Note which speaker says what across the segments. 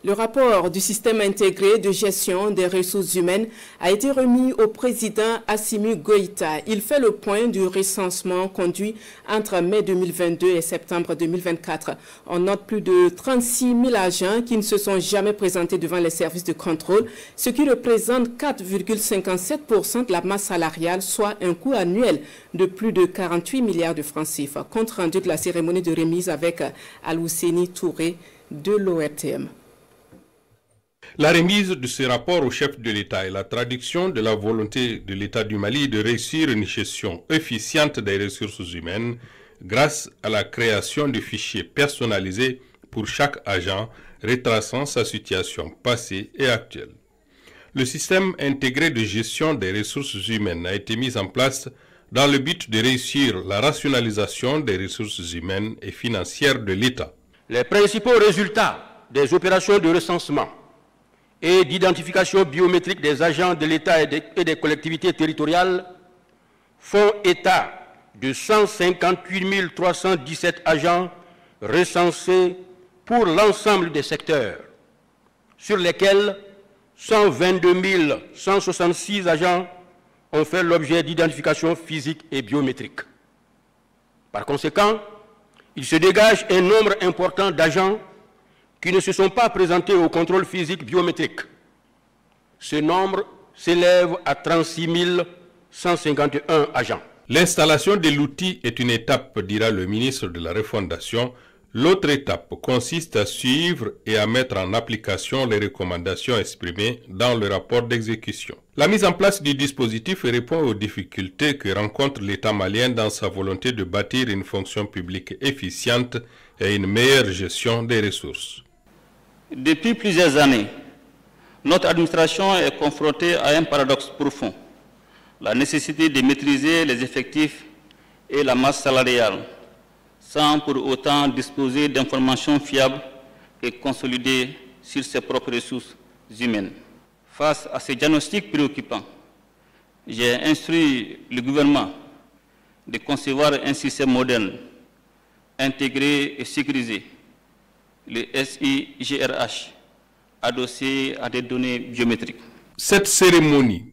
Speaker 1: Le rapport du système intégré de gestion des ressources humaines a été remis au président Assimi Goïta. Il fait le point du recensement conduit entre mai 2022 et septembre 2024. On note plus de 36 000 agents qui ne se sont jamais présentés devant les services de contrôle, ce qui représente 4,57% de la masse salariale, soit un coût annuel de plus de 48 milliards de francs CFA. Compte rendu de la cérémonie de remise avec Al-Husseini Touré de l'ORTM.
Speaker 2: La remise de ce rapport au chef de l'État est la traduction de la volonté de l'État du Mali de réussir une gestion efficiente des ressources humaines grâce à la création de fichiers personnalisés pour chaque agent retraçant sa situation passée et actuelle. Le système intégré de gestion des ressources humaines a été mis en place dans le but de réussir la rationalisation des ressources humaines et financières de l'État.
Speaker 3: Les principaux résultats des opérations de recensement et d'identification biométrique des agents de l'État et des collectivités territoriales font état de 158 317 agents recensés pour l'ensemble des secteurs, sur lesquels 122 166 agents ont fait l'objet d'identification physique et biométrique. Par conséquent, il se dégage un nombre important d'agents qui ne se sont pas présentés au contrôle physique biométrique. Ce nombre s'élève à 36 151 agents.
Speaker 2: L'installation de l'outil est une étape, dira le ministre de la Refondation. L'autre étape consiste à suivre et à mettre en application les recommandations exprimées dans le rapport d'exécution. La mise en place du dispositif répond aux difficultés que rencontre l'État malien dans sa volonté de bâtir une fonction publique efficiente et une meilleure gestion des ressources.
Speaker 4: Depuis plusieurs années, notre administration est confrontée à un paradoxe profond, la nécessité de maîtriser les effectifs et la masse salariale, sans pour autant disposer d'informations fiables et consolidées sur ses propres ressources humaines. Face à ces diagnostics préoccupants, j'ai instruit le gouvernement de concevoir un système moderne, intégré et sécurisé, le SIGRH, adossé à des données biométriques.
Speaker 2: Cette cérémonie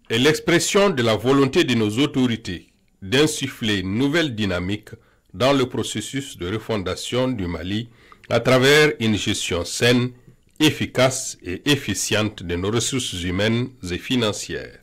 Speaker 2: est l'expression de la volonté de nos autorités d'insuffler une nouvelle dynamique dans le processus de refondation du Mali à travers une gestion saine, efficace et efficiente de nos ressources humaines et financières.